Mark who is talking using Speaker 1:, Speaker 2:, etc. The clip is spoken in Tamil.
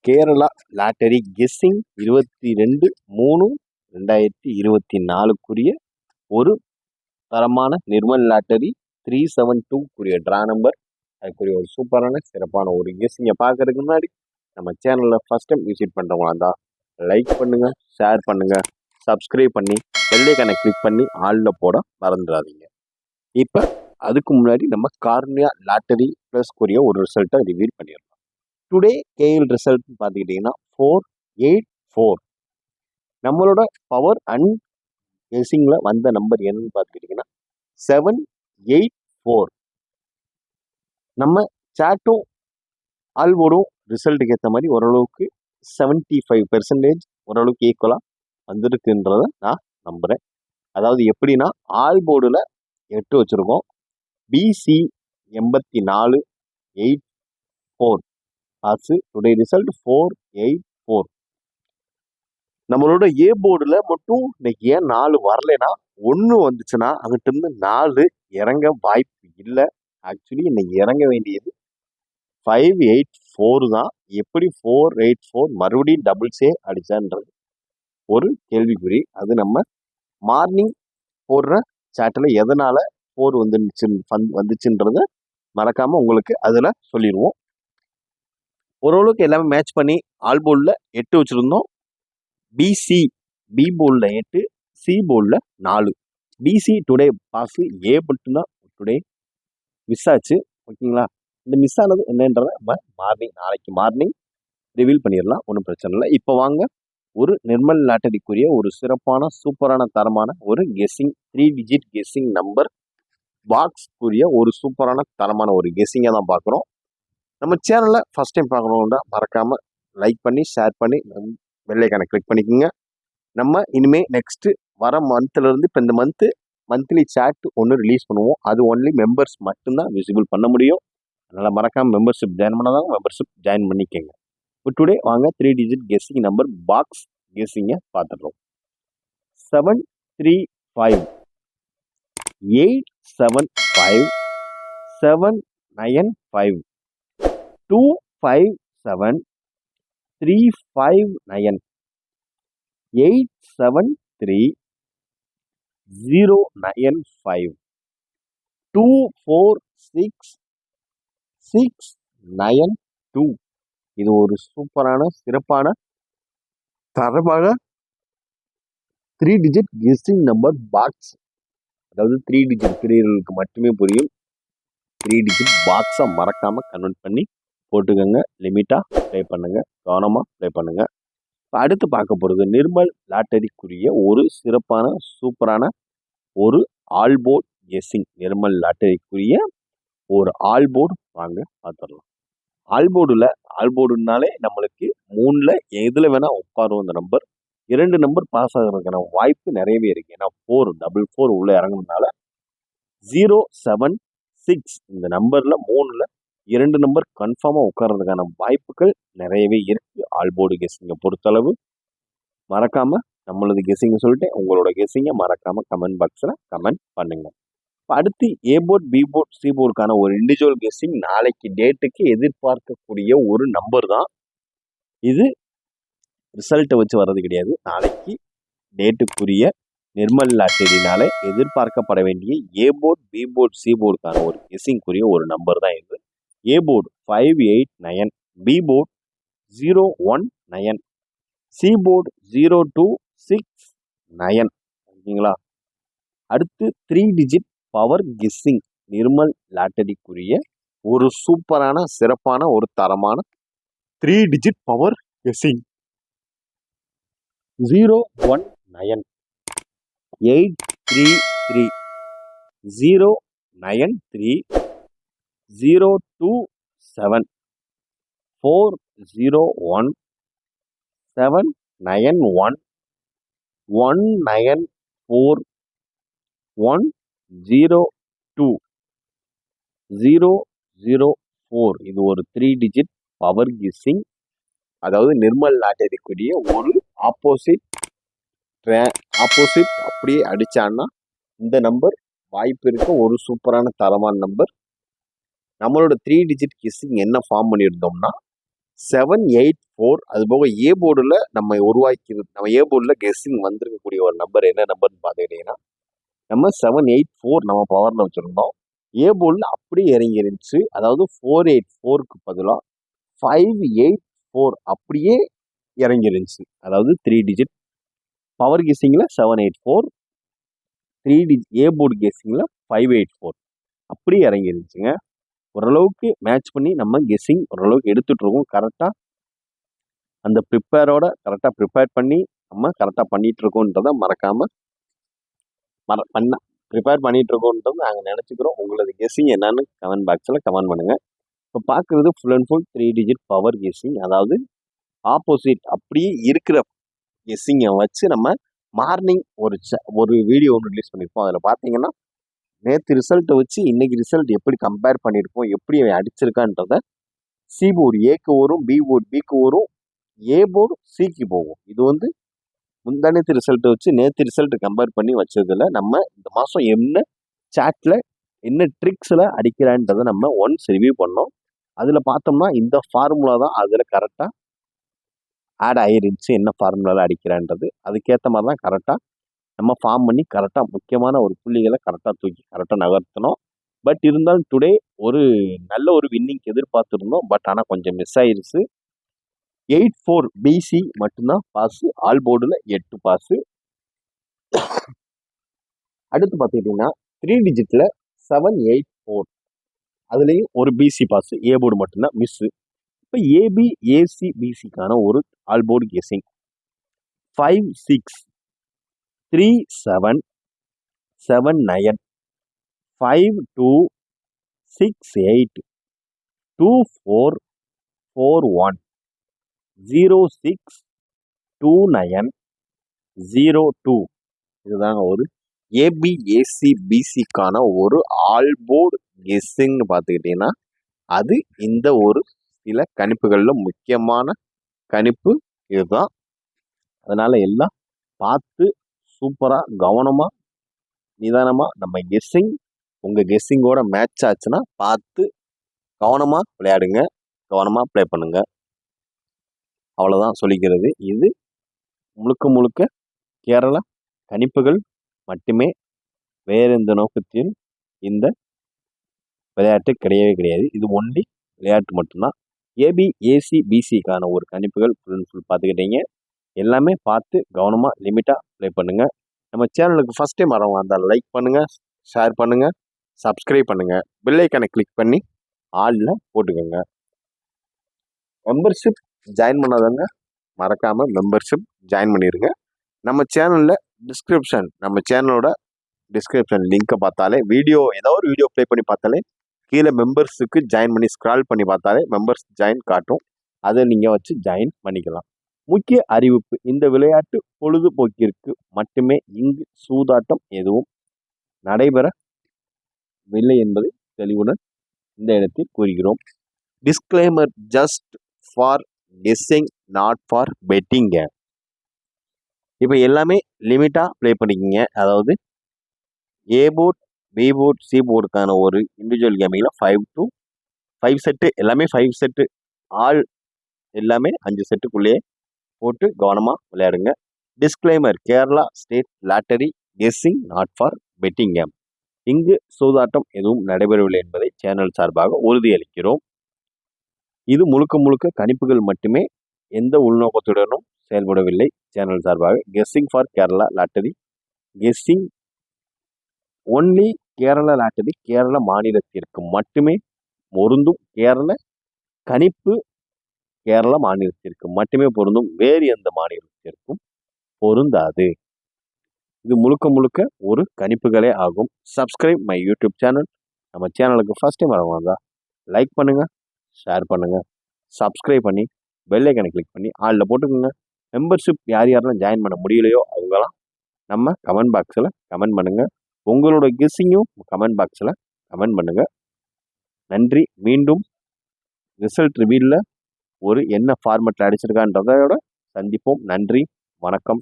Speaker 1: கேரளா லாட்டரி கெஸ்ஸிங் 22/3/2024 ஒரு தரமான நிர்மல் லாட்டரி 372 ட்ரா நம்பர். அதுக்குரிய ஒரு சூப்பரான சிறப்பான ஒரு கெஸ்ஸிங்கை பார்க்கறதுக்கு முன்னாடி நம்ம சேனலில் ஃபர்ஸ்ட் டைம் விசிட் பண்ணுறவங்களா இருந்தால் லைக் பண்ணுங்கள், ஷேர் பண்ணுங்கள், சப்ஸ்கிரைப் பண்ணி பெல்லைக்கானை கிளிக் பண்ணி ஆளில் போட மறந்துடாதீங்க. இப்போ அதுக்கு முன்னாடி நம்ம கார்னியா லாட்டரி ப்ளஸ் ஒரு ரிசல்ட்டை ரிவீல் பண்ணிடலாம். டுடே கேஎல் ரிசல்ட் பார்த்துக்கிட்டிங்கன்னா 484. நம்மளோட பவர் அண்ட் கெஸ்ஸிங்கில் வந்த நம்பர் என்னன்னு பார்த்துக்கிட்டிங்கன்னா 784. நம்ம சேட்டும் ஆல்போர்டும் ரிசல்ட்டுக்கு ஏற்ற மாதிரி ஓரளவுக்கு 75% ஓரளவுக்கு ஈக்குவலாக வந்துருக்குன்றத நான் நம்புகிறேன். அதாவது எப்படின்னா, ஆல்போர்டில் 8 வச்சுருக்கோம், BC 8484 ஆச்சு. Today result 484. நம்மளோட ஏ போர்டில் மட்டும் இன்னைக்கு ஏன் 4 வரலைன்னா, 1 வந்துச்சுன்னா அங்கிட்டிருந்து 4 இறங்க வாய்ப்பு இல்லை. ஆக்சுவலி இன்னைக்கு இறங்க வேண்டியது 584 தான். எப்படி 484 மறுபடியும் டபுள்ஸே அடிச்சான்றது ஒரு கேள்விக்குறி. அது நம்ம மார்னிங் போடுற சேட்டில் எதனால 4 வந்துச்சுன்றத மறக்காம உங்களுக்கு அதில் சொல்லிடுவோம். ஓரளவுக்கு எல்லாமே மேட்ச் பண்ணி ஆல்போர்டில் 8 வச்சுருந்தோம். பி போர்டில் 8, சி போர்டில் 4. பிசி டுடே பாஸ், ஏ மட்டும்தான் டுடே மிஸ் ஆச்சு. ஓகேங்களா? இந்த மிஸ் ஆனது என்னன்றதை நம்ம நாளைக்கு மார்னிங் ரிவீல் பண்ணிடலாம், ஒன்றும் பிரச்சனை இல்லை. இப்போ வாங்க ஒரு நிர்மல் லாட்டரிக்குரிய ஒரு சிறப்பான சூப்பரான தரமான ஒரு கெஸ்ஸிங் 3 டிஜிட் கெஸ்ஸிங் நம்பர் பாக்ஸ்க்குரிய ஒரு சூப்பரான தரமான ஒரு கெஸ்ஸிங்கை தான் பார்க்குறோம். நம்ம சேனலில் ஃபஸ்ட் டைம் பார்க்கணுன்னா மறக்காமல் லைக் பண்ணி ஷேர் பண்ணி பெல்லைக்கானை கிளிக் பண்ணிக்கோங்க. நம்ம இனிமேல் நெக்ஸ்ட்டு வர மந்த்லேருந்து இப்போ இந்த மந்த்லி சேட் ஒன்று ரிலீஸ் பண்ணுவோம். அது ஒன்லி மெம்பர்ஸ் மட்டும்தான் விசிபிள் பண்ண முடியும். அதனால் மறக்காமல் மெம்பர்ஷிப் ஜாயின் பண்ணாதான் மெம்பர்ஷிப் ஜாயின் பண்ணிக்கோங்க. இப்போ டுடே வாங்க 3 டிஜிட் கெஸ்ஸிங் நம்பர் பாக்ஸ் கெஸ்ஸிங்கை பார்த்துடுறோம். 735 875 795 257 359 873 095 246 692. இது ஒரு சூப்பரான சிறப்பான தரமான 3 டிஜிட் கெஸ்ஸிங் நம்பர் பாக்ஸ். அதாவது 3 டிஜிட் பிரியர்களுக்கு மட்டுமே புரியும். 3 டிஜிட் பாக்ஸை மறக்காமல் கன்வெர்ட் பண்ணி போட்டுக்கோங்க. லிமிட்டாக ப்ளே பண்ணுங்கள், கவனமாக ப்ளே பண்ணுங்கள். இப்போ அடுத்து பார்க்க போகிறது நிர்மல் லாட்டரிக்குரிய ஒரு சிறப்பான சூப்பரான ஒரு ஆல்போர்ட் கெஸ்ஸிங். நிர்மல் லாட்டரிக்குரிய ஒரு ஆல்போர்டு வாங்க பார்த்துடலாம். ஆல்போர்டுனாலே நம்மளுக்கு 3ல் எதில் வேணால் உட்காரும் அந்த நம்பர். 2 நம்பர் பாஸ் ஆகிறதுக்கான வாய்ப்பு நிறையவே இருக்குது. ஏன்னா 444 உள்ளே இறங்குறதுனால 076 இந்த நம்பரில் 3ல் 2 நம்பர் கன்ஃபார்மாக உட்கார்றதுக்கான வாய்ப்புகள் நிறையவே இருக்குது ஆல்போர்டு கெஸ்ஸிங்கை பொறுத்தளவு. மறக்காமல் நம்மளது கெஸ்ஸிங்கை சொல்லிட்டு உங்களோட கெஸ்ஸிங்கை மறக்காமல் கமெண்ட் பாக்ஸில் கமெண்ட் பண்ணுங்கள். இப்போ அடுத்து ஏ போர்ட், பி போர்ட், சி போர்டுக்கான ஒரு இண்டிவிஜுவல் கெஸ்ஸிங் நாளைக்கு டேட்டுக்கு எதிர்பார்க்கக்கூடிய ஒரு நம்பர் தான் இது. ரிசல்ட்டை வச்சு வர்றது கிடையாது. நாளைக்கு டேட்டுக்குரிய நிர்மல் லாட்டரினால எதிர்பார்க்கப்பட வேண்டிய A board, B board, C போர்டுக்கான ஒரு கெஸ்ஸிங்குரிய ஒரு நம்பர் தான் இது. A board 589, B board 019, C board 0269. ஓகேங்களா? அடுத்து 3 டிஜிட் பவர் கெஸ்ஸிங் நிர்மல் லாட்டரிக்குரிய ஒரு சூப்பரான சிறப்பான ஒரு தரமான 3 டிஜிட் பவர் கெஸ்ஸிங் 019 833 093 027 401 791 194 102 004. இது ஒரு 3 டிஜிட் பவர் கெஸ்ஸிங். அதாவது நிர்மல் லாட்டரிக்குரிய ஒரு ஆப்போசிட் அப்படியே அடித்தான்னா இந்த நம்பர் வாய்ப்பு இருக்க ஒரு சூப்பரான தரமான நம்பர். நம்மளோட 3 டிஜிட் கெஸ்ஸிங் என்ன ஃபார்ம் பண்ணியிருந்தோம்னா 4 அதுபோக ஏ போர்டில் நம்ம ஏ போர்டில் கெஸ்ஸிங் வந்திருக்கக்கூடிய ஒரு நம்பர் என்ன நம்பர்னு பார்த்துக்கிட்டிங்கன்னா நம்ம 784 நம்ம பவரில் வச்சுருந்தோம். ஏ போர்டில் அப்படியே இறங்கி இருந்துச்சு. அதாவது 484க்கு பதிலாக 584 அப்படியே இறங்கி இருந்துச்சு. அதாவது 3 டிஜிட் பவர் கெஸ்ஸிங்கில் 784, 3 டிஜிட் ஏ போர்டு கெஸ்ஸிங்கில் 584 அப்படியே இறங்கி இருந்துச்சுங்க. ஓரளவுக்கு மேட்ச் பண்ணி நம்ம கெஸ்ஸிங் ஓரளவுக்கு எடுத்துகிட்டு இருக்கோம். கரெக்டாக அந்த கரெக்டாக ப்ரிப்பேர் பண்ணி நம்ம கரெக்டாக பண்ணிகிட்டு இருக்கோன்றதை மறக்காமல் ப்ரிப்பேர் பண்ணிகிட்டு இருக்கோன்றது நாங்கள் நினச்சிக்கிறோம். உங்களது கெஸ்ஸிங் என்னன்னு கமெண்ட் பாக்ஸில் கமெண்ட் பண்ணுங்கள். இப்போ பார்க்குறது full and full 3 digit power guessing. அதாவது ஆப்போசிட் அப்படியே இருக்கிற கெஸ்ஸிங்கை வச்சு நம்ம மார்னிங் ஒரு வீடியோ ஒன்று ரிலீஸ் பண்ணியிருப்போம். அதில் பார்த்தீங்கன்னா நேற்று ரிசல்ட்டை வச்சு இன்னைக்கு ரிசல்ட் எப்படி கம்பேர் பண்ணியிருப்போம், எப்படி அடிச்சிருக்கான்றத சி போர்டு ஏக்கு வரும், பி போர்டு பிக்கு வரும், ஏ போர்டு சிக்கு போகும். இது முந்தானத்து ரிசல்ட்டை வச்சு நேற்று ரிசல்ட் கம்பேர் பண்ணி வச்சதுல நம்ம இந்த மாதம் என்ன சாட்டில் என்ன ட்ரிக்ஸில் அடிக்கிறான்றதை நம்ம ஒன்ஸ் ரிவ்யூ பண்ணோம். அதில் பார்த்தோம்னா இந்த ஃபார்முலா தான் அதில் கரெக்டாக ஆட் ஆகிருந்துச்சு. என்ன ஃபார்முலாவில் அடிக்கிறான்றது அதுக்கேற்ற மாதிரி தான் கரெக்டாக நம்ம ஃபார்ம் பண்ணி கரெக்டாக முக்கியமான ஒரு புள்ளிகளை கரெக்டாக தூக்கி கரெக்டாக நகர்த்தணும். பட் இருந்தாலும் டுடே ஒரு நல்ல ஒரு வின்னிங் எதிர்பார்த்துருந்தோம். பட் ஆனால் கொஞ்சம் மிஸ் ஆயிடுச்சு. 84 பிசி மட்டும்தான் பாஸு, ஆல் போர்டில் 8 பாஸு. அடுத்து பார்த்துக்கிட்டிங்கன்னா 3 டிஜிட்டில் 784 அதுலேயும் ஒரு பிசி பாஸு, ஏ போர்டு மட்டும்தான் மிஸ்ஸு. இப்போ ஏபி ஏசி பிசிக்கான ஒரு ஆல் போர்டு கெஸ்ஸிங் 5 6 3 7 7 9 5 2 6 8 2 4 4 1 0 6 2 9 0 2 இதுதாங்க ஒரு ஏபிஏசி பிசிக்கான ஒரு ஆல் போர்டு கெஸ்ஸிங்னு பார்த்துக்கிட்டிங்கன்னா அது இந்த ஒரு சில கணிப்புகளில் முக்கியமான கணிப்பு இதுதான். அதனால் எல்லாம் பார்த்து சூப்பராக கவனமாக நிதானமாக நம்ம கெஸ்ஸிங் உங்கள் கெஸ்ஸிங்கோட மேட்ச் ஆச்சுன்னா பார்த்து கவனமாக விளையாடுங்க, கவனமாக ப்ளே பண்ணுங்கள். அவ்வளோதான் சொல்லிக்கிறது. இது முழுக்க கேரளா கணிப்புகள் மட்டுமே, வேறு எந்த நோக்கத்தில் இந்த விளையாட்டு கிடையாது. இது ஒன்லி விளையாட்டு மட்டும்தான். ஏபி ஏசி பிசிக்கான ஒரு கணிப்புகள் ஃபுல் பார்த்துக்கிட்டீங்க. எல்லாமே பார்த்து கவனமாக லிமிட்டாக ப்ளே பண்ணுங்கள். நம்ம சேனலுக்கு ஃபஸ்ட் டைம் வரவங்க வந்தால் லைக் பண்ணுங்கள், ஷேர் பண்ணுங்கள், சப்ஸ்கிரைப் பண்ணுங்கள், பெல் ஐக்கானை கிளிக் பண்ணி ஆலில் போட்டுக்கோங்க. மெம்பர்ஷிப் ஜாயின் பண்ணாதவங்க மறக்காமல் மெம்பர்ஷிப் ஜாயின் பண்ணிடுங்க. நம்ம சேனலில் நம்ம சேனலோட டிஸ்கிரிப்ஷன் லிங்க்கை பார்த்தாலே ஏதோ ஒரு வீடியோ ப்ளே பண்ணி பார்த்தாலே கீழே மெம்பர்ஸுக்கு ஜாயின் பண்ணி ஸ்க்ரால் பண்ணி பார்த்தாலே மெம்பர்ஸ் ஜாயின் காட்டும். அதை நீங்கள் வச்சு ஜாயின் பண்ணிக்கலாம். முக்கிய அறிவிப்பு, இந்த விளையாட்டு பொழுதுபோக்கிற்கு மட்டுமே. இங்கு சூதாட்டம் எதுவும் நடைபெறவில்லை என்பதை தெளிவுடன் இந்த இடத்தில் கூறுகிறோம். Disclaimer, just for guessing, not for betting. இப்போ எல்லாமே லிமிட்டாக ப்ளே பண்ணிக்கிங்க. அதாவது A board B board C போர்டுக்கான ஒரு இண்டிவிஜுவல் கேமிங்கில் 5 to 5 செட்டு, எல்லாமே 5 செட்டு, ஆல் எல்லாமே 5 செட்டுக்குள்ளேயே போட்டு கவனமாக விளையாடுங்க. Disclaimer, Kerala state lottery guessing, not for betting game. இங்கு சூதாட்டம் எதுவும் நடைபெறவில்லை என்பதை சேனல் சார்பாக உறுதியளிக்கிறோம். இது முழுக்க கணிப்புகள் மட்டுமே, எந்த உள்நோக்கத்துடனும் செயல்படவில்லை. சேனல் சார்பாக guessing for Kerala lottery guessing only Kerala lottery Kerala மாநிலத்திற்கு மட்டுமே பொருந்தும். கேரள கணிப்பு கேரள மாநிலத்திற்கு மட்டுமே பொருந்தும், வேறு எந்த மாநிலத்திற்கும் பொருந்தாது. இது முழுக்க ஒரு கணிப்புகளே ஆகும். Subscribe my YouTube channel. நம்ம சேனலுக்கு ஃபர்ஸ்ட் டைம் வரவங்க லைக் பண்ணுங்கள், ஷேர் பண்ணுங்கள், சப்ஸ்கிரைப் பண்ணி பெல் ஐக்கனை கிளிக் பண்ணி ஆளில் போட்டுக்கோங்க. மெம்பர்ஷிப் யாரெல்லாம் ஜாயின் பண்ண முடியலையோ அவங்களாம் நம்ம கமெண்ட் பாக்ஸில் கமெண்ட் பண்ணுங்கள். உங்களோட கெஸ்ஸிங்கும் கமெண்ட் பாக்ஸில் கமெண்ட் பண்ணுங்கள். நன்றி. மீண்டும் ரிசல்ட் ரிவீலில் ஒரு என்ன ஃபார்மெட்டில் அடிச்சிருக்கான்றதோட சந்திப்போம். நன்றி, வணக்கம்.